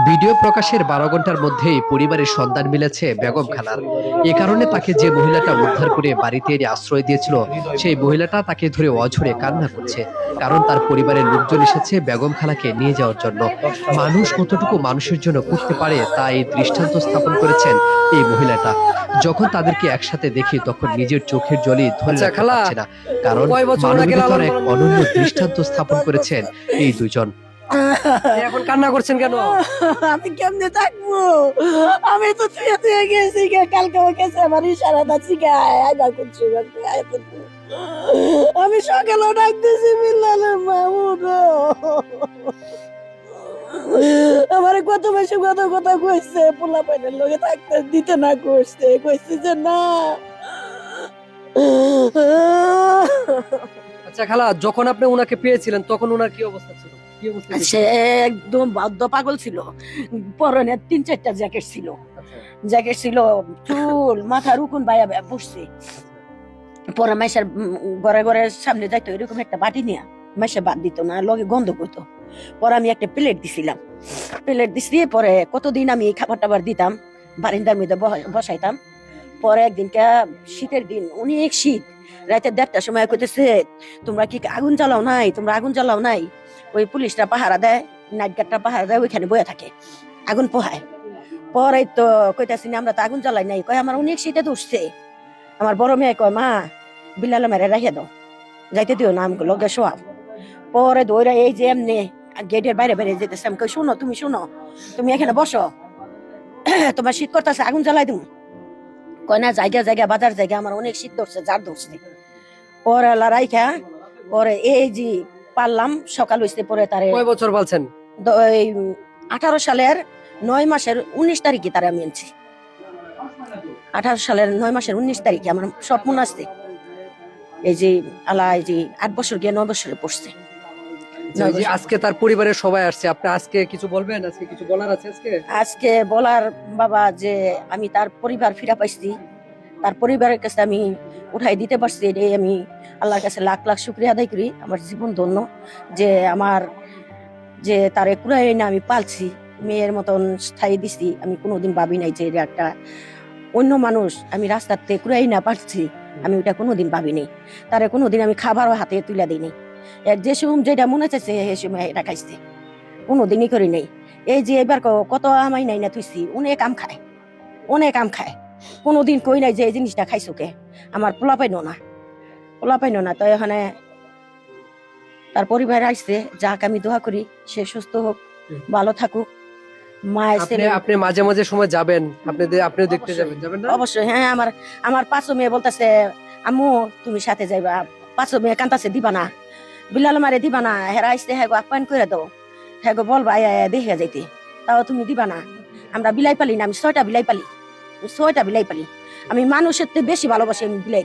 Video প্রকাশের ১২ ঘন্টার মধ্যেই পরিবারের সন্ধান মিলেছে বেগম খালার। এ কারণে তাকে যে মহিলাটা উদ্ধার করে বাড়িতে এনে আশ্রয় দিয়েছিল, সেই মহিলাটা তাকে ধরে অঝরে কান্না করছে। কারণ তার পরিবারের লোকজন এসেছে বেগম খালাকে নিয়ে যাওয়ার জন্য। মানুষ কতটুকু মানুষের জন্য করতে পারে তা এই দৃষ্টান্ত স্থাপন করেছেন এই মহিলাটা। যখন তাদেরকে একসাথে দেখি তখন নিজের চোখের জলই ধরে আচ্ছা রাখতে খালা, পারছি না। কারণ কয় বছর ওনাকে মানবিকতার লালন এক পালন অনন্য দৃষ্টান্ত স্থাপন করেছেন এই দুজন। এখন কান্না করছেন কেন? আমি কেমনে থাকবো? আমি তো থুয়ে থুয়ে গেছি কালকে গেছে আমার ইশারাটা শিখায় আইবা করছি আমি সকালে ডাকতেছি বিল্লালের মামুদ আমার কত বেশি কত কথা কইছে পোলা পাইনের লগে থাকতে দিতে না কইছে যে না। আচ্ছা খালা, যখন আপনি ওনাকে পেয়েছিলেন তখন ওনার কি অবস্থা ছিল? কি অবস্থা ছিল? সে একদম বাদ্য পাগল ছিল, পরনে ৩-৪টা জ্যাকেট ছিল, চুল মাথার উকুন বাইয়া বসছে। পরে মাইসার ঘরে ঘরে সামনে যাইতো এরকম একটা বাটি নিয়ে মাইসা বাদ দিত না, লগে গন্ধ করতো। পরে আমি একটা প্লেট দিছিলাম, পরে কতদিন আমি খাবার টাবার দিতাম, বারিন্দার মধ্যে বসাইতাম। পরে একদিনকে শীতের দিন, অনেক শীত, রাতে ১:৩০টার সময় কইতেছে তোমরা কি আগুন জ্বালাও নাই? ওই পুলিশরা পাহারা দেয়, নাইট গার্ডটা পাহারা দেয়, ওইখানে বয়ে থাকে, আগুন পোহায়। পরে তো কইতাছি আমরা তো আগুন জ্বালাই নাই, কয় আমার অনেক শীতে ধরছে। আমার বড় মেয়ে কয় মা বিলালে মেরে রাখিয়া দাও, যাইতে দিও না আমগুলো লগে শোয়া। পরে দৌড়া এই যে এমনি গেটের বাইরে বাইরে যেতেছে, আমি কই শুনো তুমি এখানে বসো, তোমার শীত করতেছে, আগুন জ্বালাই দিও। কয় না জায়গা বাজার জায়গা আমার অনেক শীত ধরছে, জার ধরছে। পরে রাইখা পরে এই যে পারলাম সকাল হইছে। পরে তারে কয় বছর বলছেন? 18 সালের 9 মাসের 19 তারিখে তারা আমি আনছি। 18 সালের 9 মাসের 19 তারিখে আমার সব মনে আছে। এই যে আল্লাহ এই যে 8 বছর গিয়ে 9 বছরে পড়ছে। এই যে আজকে তার পরিবারের সবাই আসছে, আপনি আজকে কিছু বলবেন? আজকে কিছু বলার আছে? আজকে বলার বাবা যে আমি তার পরিবার ফিরা পাইছি, তার পরিবারের কাছে আমি উঠাই দিতে পারছি, এটাই আমি আল্লাহর কাছে লাখ লাখ শুকরিয়া আদায় করি। আমার জীবন ধন্য যে আমার যে তারে কুড়াই না আমি পালছি, মেয়ের মতন স্থায়ী দিছি। আমি কোনোদিন ভাবি নাই যে একটা অন্য মানুষ আমি রাস্তাতে কুড়াই না পারছি, আমি ওটা কোনোদিন ভাবি নাই। তারে কোনোদিন আমি খাবারও হাতে তুলে দিই। এর যে সময় যেটা মনে চাইছে সে সময় এটা খাইছে, কোনোদিনই করি নাই। এই যে এবার কত আমাই নাই না তুইছি, অনেক আম খায়, কোনোদিন কই নাই যে এই জিনিসটা খাইছো কে। আমার পোলা পাইনো না। তো এখানে তার পরিবার আসছে, যাক আমি দোয়া করি সে সুস্থ হোক, ভালো থাকুক। আপনি মাঝে মাঝে সময় যাবেন, আপনিও দেখতে যাবেন না? অবশ্যই হ্যাঁ। আমার পাঁচো মেয়ে বলতেছে আম্মু তুমি সাথে যাইবা, পাঁচো মেয়ে কান্তাছে দিবা না, বিলাল মারে দিবা না, হেরা আসতে হ্যাঁ আপ্যায়ন করে দাও, হ্যাঁ বলবা দেখে যাইতে, তাও তুমি দিবা না। আমরা বিলাই পালি না, আমি 6টা বিলাই পালি। আমি মানুষের থেকে বেশি ভালোবাসি আমি বিলাই।